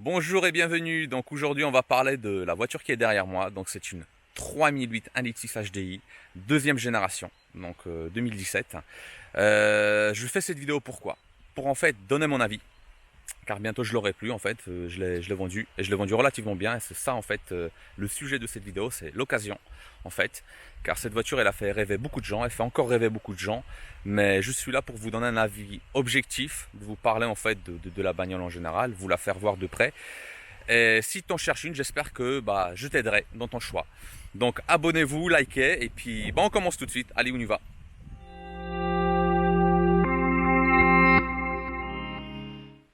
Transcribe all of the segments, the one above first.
Bonjour et bienvenue. Donc aujourd'hui, on va parler de la voiture qui est derrière moi. Donc c'est une 3008 1.6 HDI, deuxième génération, donc 2017. Je fais cette vidéo pourquoi? Pour en fait donner mon avis, car bientôt je l'aurai plus en fait. Je l'ai vendu et je l'ai vendu relativement bien. Et c'est ça en fait le sujet de cette vidéo, c'est l'occasion en fait. Car cette voiture, elle a fait rêver beaucoup de gens, elle fait encore rêver beaucoup de gens. Mais je suis là pour vous donner un avis objectif, de vous parler en fait de la bagnole en général, vous la faire voir de près. Et si tu en cherches une, j'espère que je t'aiderai dans ton choix. Donc abonnez-vous, likez et puis on commence tout de suite. Allez, on y va.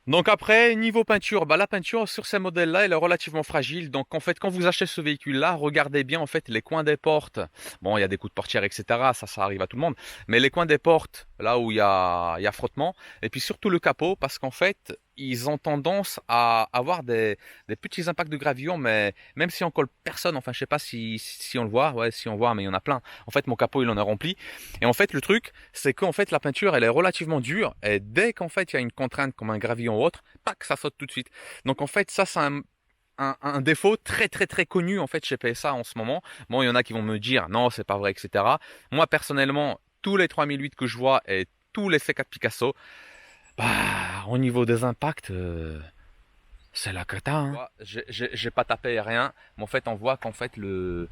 Donc après, niveau peinture, la peinture sur ces modèles-là, elle est relativement fragile. Donc en fait, quand vous achetez ce véhicule-là, regardez bien en fait les coins des portes. Bon, il y a des coups de portière, etc. Ça arrive à tout le monde. Mais les coins des portes, là où il y a frottement, et puis surtout le capot, parce qu'en fait, ils ont tendance à avoir des petits impacts de gravillon, mais même si on colle personne, enfin je sais pas si on le voit, ouais si on voit, mais il y en a plein. En fait, mon capot il en est rempli. Et en fait, le truc, c'est qu'en fait, la peinture, elle est relativement dure. Et dès qu'en fait, il y a une contrainte comme un gravillon ou autre, pac, ça saute tout de suite. Donc en fait, ça, c'est un défaut très très très connu en fait chez PSA en ce moment. Bon, il y en a qui vont me dire non, c'est pas vrai, etc. Moi, personnellement, tous les 3008 que je vois et tous les C4 Picasso, au niveau des impacts, c'est la cata, hein. J'ai pas tapé rien, mais en fait on voit qu'en fait le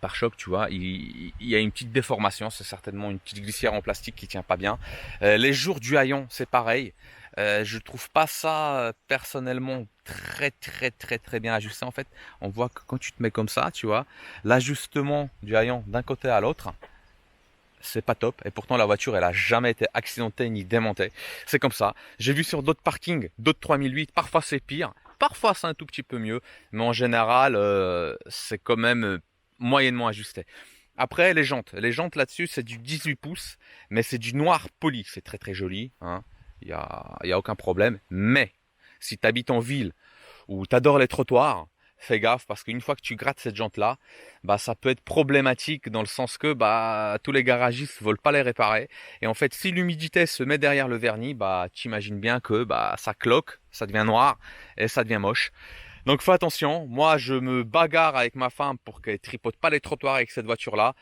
pare-choc, tu vois, il y a une petite déformation, c'est certainement une petite glissière en plastique qui tient pas bien. Les jours du haillon, c'est pareil. Je trouve pas ça personnellement très très très très bien ajusté. En fait, on voit que quand tu te mets comme ça, tu vois, l'ajustement du haillon d'un côté à l'autre, c'est pas top. Et pourtant, la voiture, elle a jamais été accidentée ni démontée. C'est comme ça. J'ai vu sur d'autres parkings, d'autres 3008, parfois c'est pire, parfois c'est un tout petit peu mieux, mais en général, c'est quand même moyennement ajusté. Après, les jantes là-dessus, c'est du 18 pouces, mais c'est du noir poli. C'est très très joli, hein. Il y a aucun problème. Mais si tu habites en ville ou tu adores les trottoirs, fais gaffe parce qu'une fois que tu grattes cette jante-là, ça peut être problématique dans le sens que tous les garagistes veulent pas les réparer. Et en fait, si l'humidité se met derrière le vernis, t'imagines bien que ça cloque, ça devient noir et ça devient moche. Donc fais attention. Moi, je me bagarre avec ma femme pour qu'elle tripote pas les trottoirs avec cette voiture-là.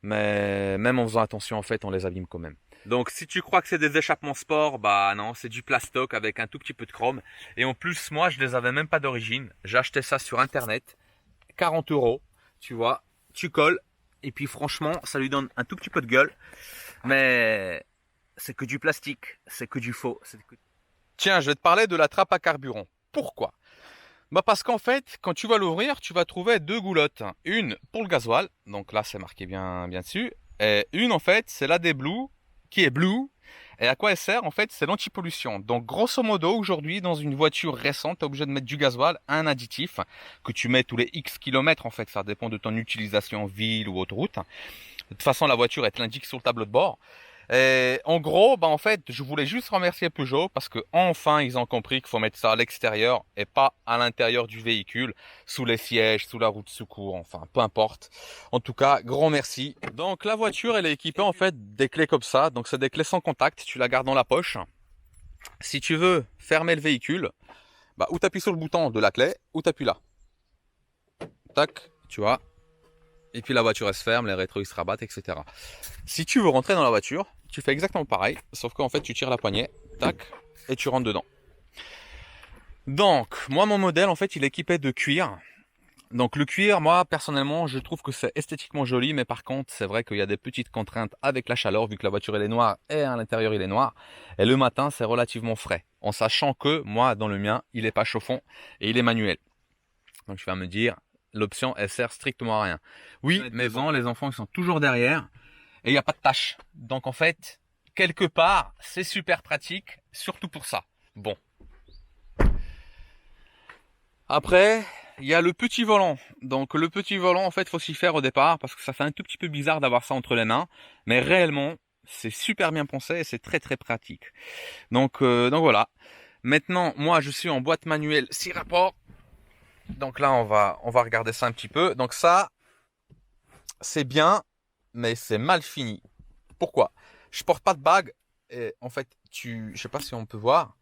Mais même en faisant attention, en fait, on les abîme quand même. Donc si tu crois que c'est des échappements sport, non, c'est du plastoc avec un tout petit peu de chrome. Et en plus, moi, je les avais même pas d'origine. J'ai acheté ça sur internet, 40 euros, tu vois, tu colles, et puis franchement, ça lui donne un tout petit peu de gueule. Mais c'est que du plastique, c'est que du faux. Tiens, je vais te parler de la trappe à carburant. Pourquoi? Parce qu'en fait, quand tu vas l'ouvrir, tu vas trouver deux goulottes. Une pour le gasoil, donc là c'est marqué bien, bien dessus. Et une en fait, c'est la des Blue, qui est Blue. Et à quoi elle sert? En fait, c'est l'antipollution. Donc grosso modo, aujourd'hui, dans une voiture récente, tu es obligé de mettre du gasoil, un additif, que tu mets tous les X kilomètres en fait, ça dépend de ton utilisation ville ou autoroute. De toute façon, la voiture, elle te l'indique sur le tableau de bord. Et en gros, en fait, je voulais juste remercier Peugeot parce que enfin, ils ont compris qu'il faut mettre ça à l'extérieur et pas à l'intérieur du véhicule, sous les sièges, sous la roue de secours, enfin, peu importe. En tout cas, grand merci. Donc, la voiture, elle est équipée en fait des clés comme ça. Donc, c'est des clés sans contact. Tu la gardes dans la poche. Si tu veux fermer le véhicule, ou tu appuies sur le bouton de la clé, ou tu appuies là. Tac, tu vois. Et puis la voiture elle se ferme, les rétros ils se rabattent, etc. Si tu veux rentrer dans la voiture, tu fais exactement pareil, sauf qu'en fait tu tires la poignée, tac, et tu rentres dedans. Donc, moi mon modèle en fait il est équipé de cuir. Donc le cuir, moi personnellement je trouve que c'est esthétiquement joli, mais par contre c'est vrai qu'il y a des petites contraintes avec la chaleur, vu que la voiture elle est noire et à l'intérieur il est noir. Et le matin c'est relativement frais, en sachant que moi dans le mien il est pas chauffant et il est manuel. Donc tu vas me dire, l'option elle sert strictement à rien. Oui, mais bon, les enfants ils sont toujours derrière et il n'y a pas de tâche. Donc en fait, quelque part, c'est super pratique, surtout pour ça. Bon. Après, il y a le petit volant. Donc le petit volant, en fait, faut s'y faire au départ parce que ça fait un tout petit peu bizarre d'avoir ça entre les mains. Mais réellement, c'est super bien pensé et c'est très très pratique. Donc voilà. Maintenant, moi, je suis en boîte manuelle 6 rapports. Donc là, on va regarder ça un petit peu. Donc ça, c'est bien, mais c'est mal fini. Pourquoi? Je porte pas de bague et en fait, je sais pas si on peut voir.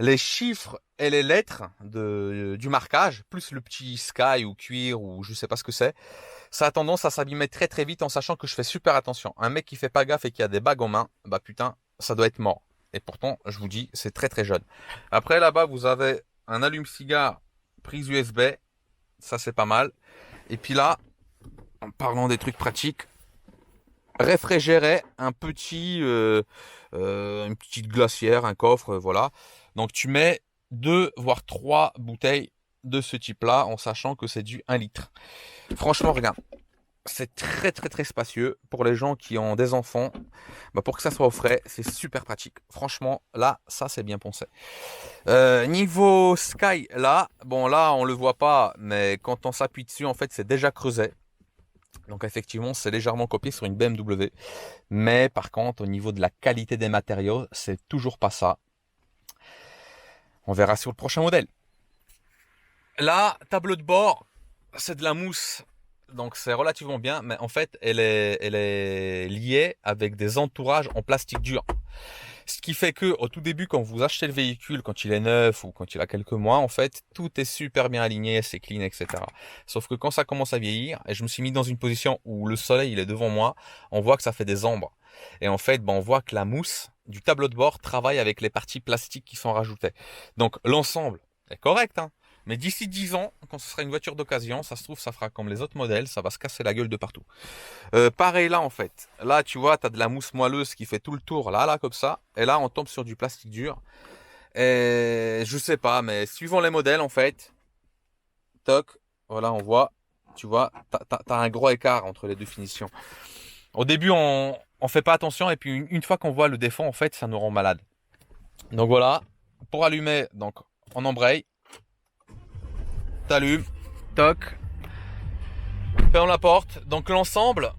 les chiffres et les lettres du marquage, plus le petit sky ou cuir ou je sais pas ce que c'est, ça a tendance à s'abîmer très très vite en sachant que je fais super attention. Un mec qui fait pas gaffe et qui a des bagues en main, bah putain, ça doit être mort. Et pourtant, je vous dis, c'est très très jeune. Après là-bas, vous avez un allume-cigare, prise USB, ça c'est pas mal. Et puis là, en parlant des trucs pratiques, réfrigérer une petite glacière, un coffre, voilà. Donc tu mets 2 voire 3 bouteilles de ce type-là en sachant que c'est du 1 litre. Franchement, regarde, c'est très très très spacieux pour les gens qui ont des enfants. Bah, pour que ça soit au frais, c'est super pratique. Franchement, là, ça c'est bien pensé. Niveau Sky, là, bon là on le voit pas, mais quand on s'appuie dessus, en fait, c'est déjà creusé. Donc effectivement, c'est légèrement copié sur une BMW. Mais par contre, au niveau de la qualité des matériaux, c'est toujours pas ça. On verra sur le prochain modèle. Là, tableau de bord, c'est de la mousse. Donc c'est relativement bien, mais en fait, elle est liée avec des entourages en plastique dur. Ce qui fait que au tout début, quand vous achetez le véhicule, quand il est neuf ou quand il a quelques mois, en fait, tout est super bien aligné, c'est clean, etc. Sauf que quand ça commence à vieillir, et je me suis mis dans une position où le soleil il est devant moi, on voit que ça fait des ombres. Et en fait, ben, on voit que la mousse du tableau de bord travaille avec les parties plastiques qui sont rajoutées. Donc l'ensemble est correct, hein. Mais d'ici 10 ans, quand ce sera une voiture d'occasion, ça se trouve, ça fera comme les autres modèles, ça va se casser la gueule de partout. Pareil là en fait. Là tu vois, tu as de la mousse moelleuse qui fait tout le tour, là comme ça. Et là on tombe sur du plastique dur. Et je sais pas, mais suivant les modèles en fait, toc, voilà on voit, tu vois, t'as un gros écart entre les deux finitions. Au début on fait pas attention et puis une fois qu'on voit le défaut en fait, ça nous rend malade. Donc voilà, pour allumer, donc on embraye, t'allumes, toc, ferme la porte. Donc l'ensemble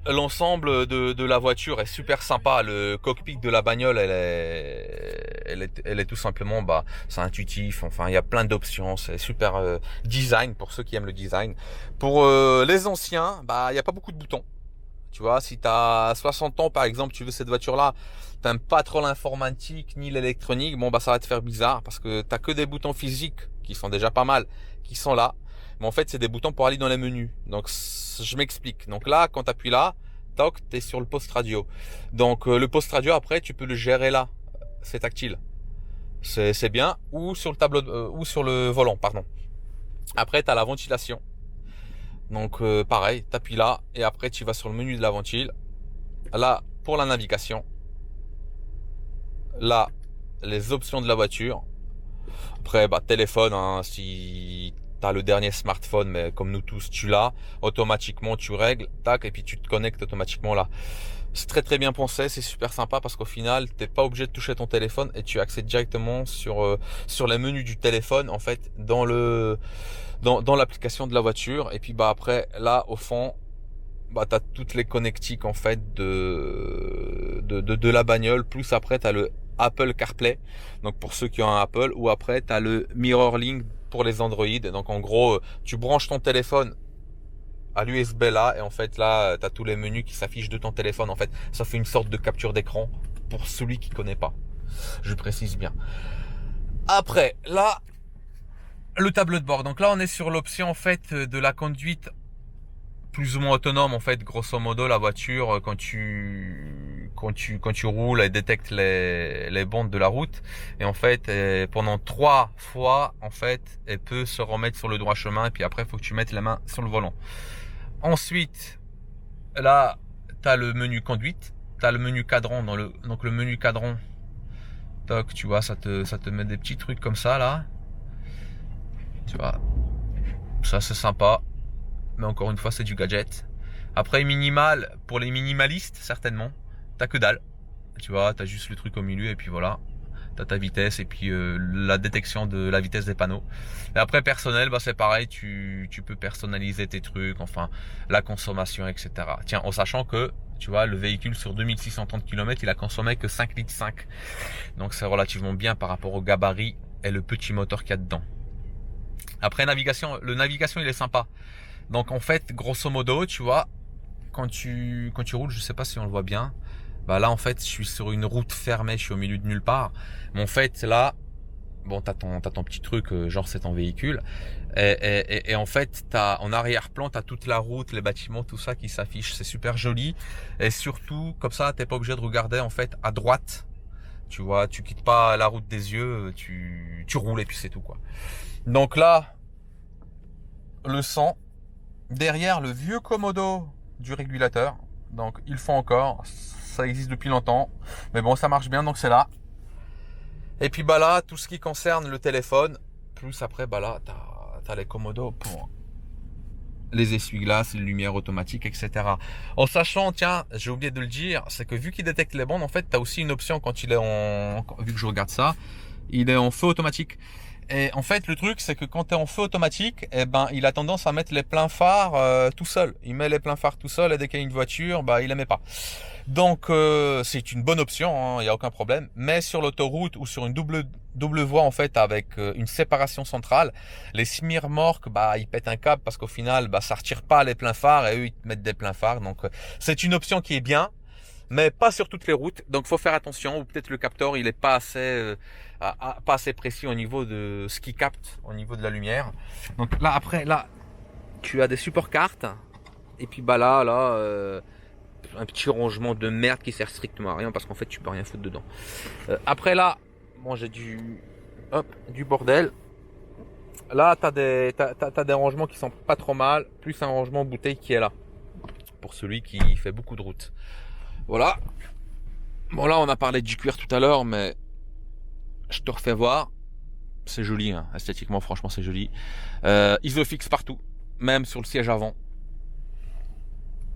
de la voiture est super sympa. Le cockpit de la bagnole, elle est tout simplement, bah, c'est intuitif. Enfin, il y a plein d'options. C'est super design pour ceux qui aiment le design. Pour les anciens, bah, il n'y a pas beaucoup de boutons. Tu vois, si tu as 60 ans par exemple, tu veux cette voiture-là, t'aimes pas trop l'informatique ni l'électronique, bon bah ça va te faire bizarre parce que t'as que des boutons physiques qui sont déjà pas mal, qui sont là. Mais en fait, c'est des boutons pour aller dans les menus. Donc je m'explique. Donc là, quand tu appuies là, toc, tu es sur le poste radio. Donc le poste radio après, tu peux le gérer là. C'est tactile. C'est bien ou sur le tableau ou sur le volant, pardon. Après, tu as la ventilation. Donc pareil, tu appuies là et après tu vas sur le menu de la ventile. Là, pour la navigation. Là, les options de la voiture. Après, bah, téléphone, hein, si t'as le dernier smartphone, mais comme nous tous, tu l'as, automatiquement, tu règles, tac, et puis tu te connectes automatiquement là. C'est très très bien pensé, c'est super sympa parce qu'au final, t'es pas obligé de toucher ton téléphone et tu accèdes directement sur les menus du téléphone, en fait, dans l'application de la voiture. Et puis, bah, après, là, au fond, bah, t'as toutes les connectiques, en fait, de la bagnole, plus après, t'as le Apple CarPlay, donc pour ceux qui ont un Apple, ou après tu as le MirrorLink pour les Android. Donc en gros, tu branches ton téléphone à l'USB là, et en fait là, tu as tous les menus qui s'affichent de ton téléphone. En fait, ça fait une sorte de capture d'écran pour celui qui connaît pas. Je précise bien. Après, là, le tableau de bord. Donc là, on est sur l'option en fait de la conduite plus ou moins autonome. En fait, grosso modo, la voiture, quand tu roules, elle détecte les bandes de la route. Et en fait, pendant 3 fois, en fait, elle peut se remettre sur le droit chemin. Et puis après, il faut que tu mettes la main sur le volant. Ensuite, là, tu as le menu conduite. Tu as le menu cadran. Donc le menu cadran, toc, tu vois, ça te met des petits trucs comme ça, là. Tu vois, ça c'est sympa. Mais encore une fois, c'est du gadget. Après, minimal, pour les minimalistes, certainement, t'as que dalle. Tu vois, t'as juste le truc au milieu et puis voilà. T'as ta vitesse et puis la détection de la vitesse des panneaux. Et après, personnel, bah c'est pareil, tu peux personnaliser tes trucs, enfin, la consommation, etc. Tiens, en sachant que, tu vois, le véhicule sur 2630 km, il a consommé que 5,5 litres. Donc c'est relativement bien par rapport au gabarit et le petit moteur qu'il y a dedans. Après, navigation, le navigation, il est sympa. Donc en fait, grosso modo, tu vois, quand tu roules, je sais pas si on le voit bien, bah là en fait, je suis sur une route fermée, je suis au milieu de nulle part. Mais en fait, là, Bon, t'as ton petit truc, genre c'est ton véhicule. Et en fait, en arrière-plan, t'as toute la route, les bâtiments, tout ça qui s'affiche. C'est super joli. Et surtout, comme ça, t'es pas obligé de regarder en fait à droite. Tu vois, tu quittes pas la route des yeux, tu roules et puis c'est tout quoi. Donc là, le son derrière le vieux commodo du régulateur. Donc ils font encore, ça existe depuis longtemps. Mais bon, ça marche bien, donc c'est là. Et puis bah là, tout ce qui concerne le téléphone, plus après bah là, t'as les commodos pour les essuie-glaces, les lumières automatiques, etc. En sachant, tiens, j'ai oublié de le dire, c'est que vu qu'il détecte les bandes, en fait, t'as aussi une option quand il est vu que je regarde ça, il est en feu automatique. Et en fait, le truc, c'est que quand tu es en feu automatique, eh ben, il a tendance à mettre les pleins phares tout seul. Il met les pleins phares tout seul et dès qu'il y a une voiture, bah, il les met pas. Donc, c'est une bonne option, il n'y a aucun problème. Mais sur l'autoroute ou sur une double voie, en fait, avec une séparation centrale, les semi-remorques, bah, ils pètent un câble parce qu'au final, bah, ça retire pas les pleins phares et eux, ils te mettent des pleins phares. Donc, c'est une option qui est bien, mais pas sur toutes les routes. Donc faut faire attention, ou peut-être le capteur il est pas pas assez précis au niveau de ce qu'il capte au niveau de la lumière. Donc là après là tu as des supports cartes et puis bah là un petit rangement de merde qui sert strictement à rien parce qu'en fait tu peux rien foutre dedans. Après là bon j'ai du bordel. Là t'as des rangements qui sont pas trop mal, plus un rangement bouteille qui est là pour celui qui fait beaucoup de route. Voilà. Bon là on a parlé du cuir tout à l'heure, mais je te refais voir. C'est joli, hein. Esthétiquement franchement c'est joli. Isofix partout, même sur le siège avant.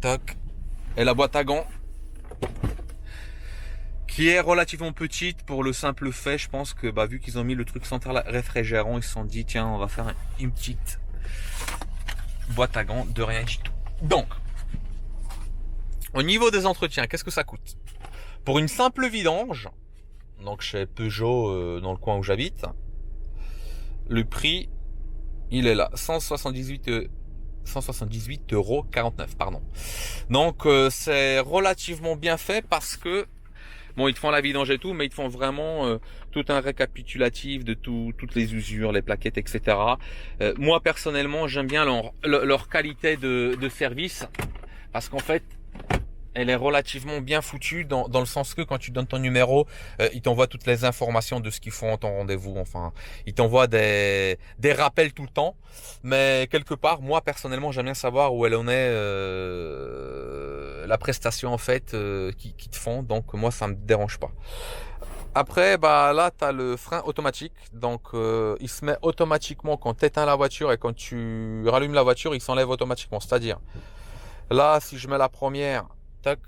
Tac. Et la boîte à gants, qui est relativement petite pour le simple fait, je pense que bah, vu qu'ils ont mis le truc central réfrigérant, ils se sont dit tiens on va faire une petite boîte à gants de rien du tout. Donc, au niveau des entretiens, qu'est-ce que ça coûte? Pour une simple vidange, donc chez Peugeot dans le coin où j'habite, le prix il est là, 178,49 pardon. Donc c'est relativement bien fait parce que bon ils te font la vidange et tout, mais ils te font vraiment tout un récapitulatif de toutes les usures, les plaquettes, etc. Moi personnellement j'aime bien leur qualité de service parce qu'en fait elle est relativement bien foutue dans le sens que quand tu donnes ton numéro, il t'envoie toutes les informations de ce qu'ils font en ton rendez-vous. Enfin, il t'envoie des rappels tout le temps. Mais quelque part, moi personnellement, j'aime bien savoir où elle en est la prestation en fait qui te font. Donc moi, ça me dérange pas. Après, bah là, tu as le frein automatique. Donc, il se met automatiquement quand tu éteins la voiture et quand tu rallumes la voiture, il s'enlève automatiquement. C'est-à-dire, là, si je mets la première, tac,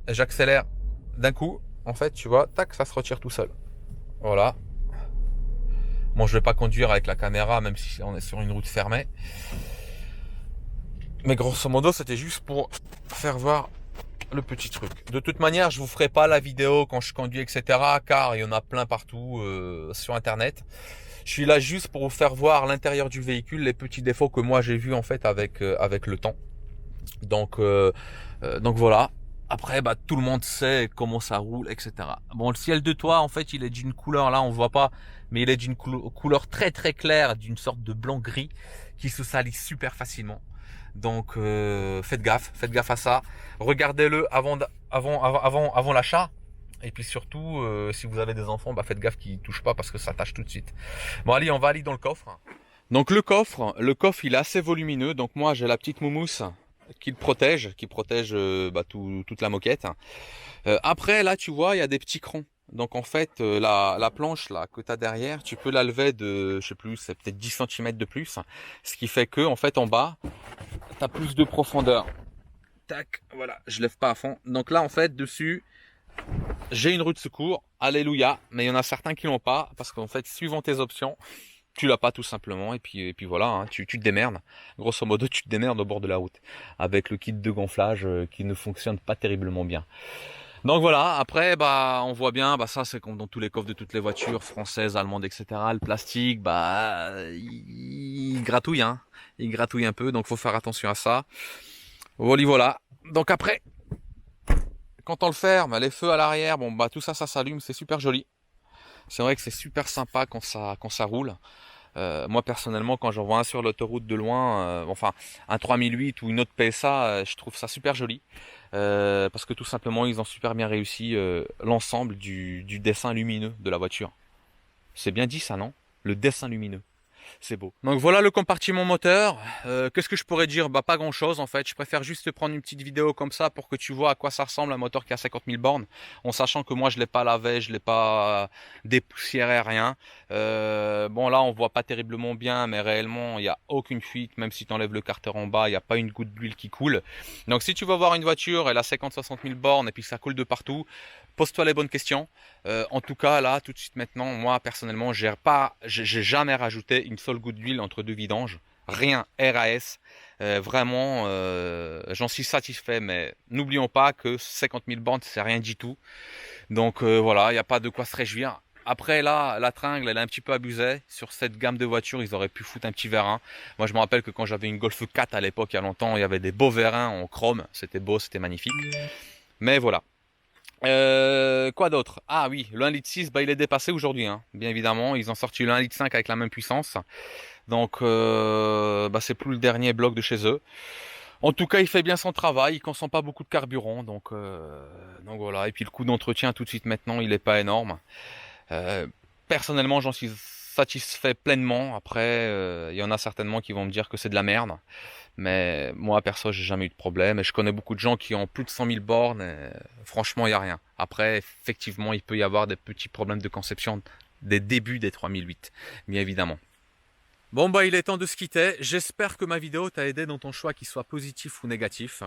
j'accélère d'un coup, en fait, tu vois, tac, ça se retire tout seul. Voilà. Bon, je vais pas conduire avec la caméra, même si on est sur une route fermée. Mais grosso modo, c'était juste pour faire voir le petit truc. De toute manière, je vous ferai pas la vidéo quand je conduis, etc. Car il y en a plein partout sur Internet. Je suis là juste pour vous faire voir l'intérieur du véhicule, les petits défauts que moi j'ai vus en fait avec le temps. Donc voilà. Après, bah, tout le monde sait comment ça roule, etc. Bon, le ciel de toit, en fait, il est d'une couleur, là, on voit pas, mais il est d'une couleur très très claire, d'une sorte de blanc-gris, qui se salit super facilement. Donc, faites gaffe à ça. Regardez-le avant l'achat. Et puis surtout, si vous avez des enfants, bah, faites gaffe qu'ils touchent pas parce que ça tâche tout de suite. Bon, allez, on va aller dans le coffre. Donc, le coffre, il est assez volumineux. Donc, moi, j'ai la petite moumousse qui protège bah, toute la moquette. Après là tu vois il y a des petits crans. Donc en fait la planche là que tu as derrière, tu peux la lever de je sais plus, c'est peut-être 10 cm de plus, ce qui fait que en fait en bas tu as plus de profondeur. Tac, voilà, je lève pas à fond. Donc là en fait dessus j'ai une roue de secours, alléluia, mais il y en a certains qui l'ont pas parce qu'en fait suivant tes options tu l'as pas tout simplement et puis voilà, hein, tu te démerdes. Grosso modo, tu te démerdes au bord de la route avec le kit de gonflage qui ne fonctionne pas terriblement bien. Donc voilà, après bah on voit bien, bah ça c'est comme dans tous les coffres de toutes les voitures françaises, allemandes, etc. Le plastique, bah il gratouille, hein, il gratouille un peu, donc faut faire attention à ça. Voilà. Donc après, quand on le ferme, les feux à l'arrière, bon bah tout ça, ça s'allume, c'est super joli. C'est vrai que c'est super sympa quand ça roule. Moi personnellement, quand j'en vois un sur l'autoroute de loin, enfin un 3008 ou une autre PSA, je trouve ça super joli. Parce que tout simplement, ils ont super bien réussi l'ensemble du dessin lumineux de la voiture. C'est bien dit ça, non? Le dessin lumineux. C'est beau. Donc voilà le compartiment moteur. Qu'est-ce que je pourrais dire? Bah pas grand-chose en fait. Je préfère juste prendre une petite vidéo comme ça pour que tu vois à quoi ça ressemble un moteur qui a 50 000 bornes. En sachant que moi je l'ai pas lavé, je l'ai pas dépoussiéré, rien. Bon là on voit pas terriblement bien, mais réellement il n'y a aucune fuite. Même si tu enlèves le carter en bas, il n'y a pas une goutte d'huile qui coule. Donc si tu veux voir une voiture, elle a 50-60 000 bornes et puis ça coule de partout, pose-toi les bonnes questions. En tout cas, là, tout de suite maintenant, moi personnellement, j'ai jamais rajouté une seule goutte d'huile entre deux vidanges. Rien, RAS. Vraiment, j'en suis satisfait, mais n'oublions pas que 50 000 bornes, c'est rien du tout. Donc voilà, il n'y a pas de quoi se réjouir. Après là, la tringle, elle a un petit peu abusé. Sur cette gamme de voitures, ils auraient pu foutre un petit vérin. Moi, je me rappelle que quand j'avais une Golf 4 à l'époque, il y a longtemps, il y avait des beaux vérins en chrome. C'était beau, c'était magnifique. Mais voilà. Quoi d'autre? Ah oui, le 1,6 litre, bah, il est dépassé aujourd'hui, hein. Bien évidemment, ils ont sorti le 1,5 litre avec la même puissance. Donc, bah, c'est plus le dernier bloc de chez eux. En tout cas, il fait bien son travail, il consomme pas beaucoup de carburant. Donc voilà. Et puis le coût d'entretien tout de suite maintenant, il est pas énorme. Euh, Personnellement, j'en suis satisfait pleinement. Après, il y en a certainement qui vont me dire que c'est de la merde. Mais moi, perso, j'ai jamais eu de problème. Et je connais beaucoup de gens qui ont plus de 100 000 bornes. Et franchement, il n'y a rien. Après, effectivement, il peut y avoir des petits problèmes de conception des débuts des 3008, bien évidemment. Bon bah il est temps de se quitter. J'espère que ma vidéo t'a aidé dans ton choix, qu'il soit positif ou négatif.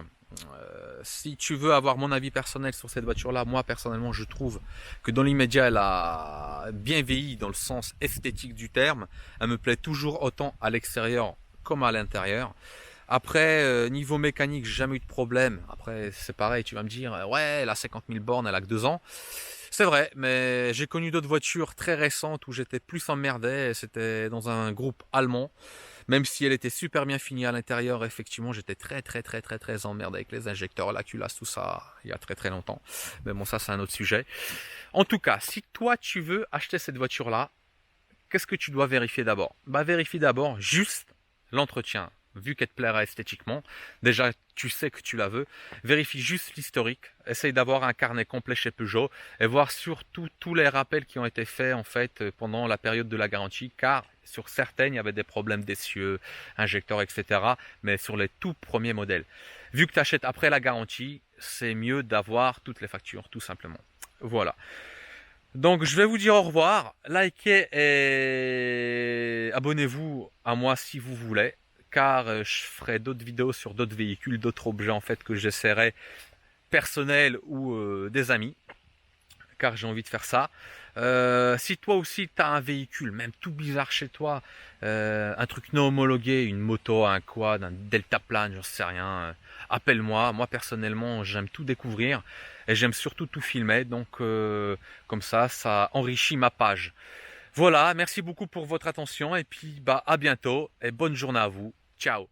Si tu veux avoir mon avis personnel sur cette voiture-là, moi personnellement je trouve que dans l'immédiat elle a bien vieilli dans le sens esthétique du terme. Elle me plaît toujours autant à l'extérieur comme à l'intérieur. Après, niveau mécanique, j'ai jamais eu de problème. Après, c'est pareil, tu vas me dire, ouais, elle a 50 000 bornes, elle a que 2 ans. C'est vrai, mais j'ai connu d'autres voitures très récentes où j'étais plus emmerdé. C'était dans un groupe allemand. Même si elle était super bien finie à l'intérieur, effectivement, j'étais très emmerdé avec les injecteurs, la culasse, tout ça, il y a très longtemps. Mais bon, ça, c'est un autre sujet. En tout cas, si toi, tu veux acheter cette voiture-là, qu'est-ce que tu dois vérifier d'abord? Bah, vérifie d'abord juste l'entretien. Vu qu'elle te plaira esthétiquement, déjà tu sais que tu la veux, vérifie juste l'historique, essaye d'avoir un carnet complet chez Peugeot et voir surtout tous les rappels qui ont été faits en fait pendant la période de la garantie, car sur certaines il y avait des problèmes d'essieux, injecteurs, etc. Mais sur les tout premiers modèles. Vu que tu achètes après la garantie, c'est mieux d'avoir toutes les factures, tout simplement. Voilà. Donc je vais vous dire au revoir, likez et abonnez-vous à moi si vous voulez, car je ferai d'autres vidéos sur d'autres véhicules, d'autres objets en fait que j'essaierai personnels ou des amis, car j'ai envie de faire ça. Si toi aussi tu as un véhicule, même tout bizarre chez toi, un truc non homologué, une moto, un quad, un deltaplane, j'en sais rien, appelle-moi. Moi personnellement j'aime tout découvrir et j'aime surtout tout filmer, donc comme ça enrichit ma page. Voilà, merci beaucoup pour votre attention et puis bah à bientôt et bonne journée à vous. Ciao.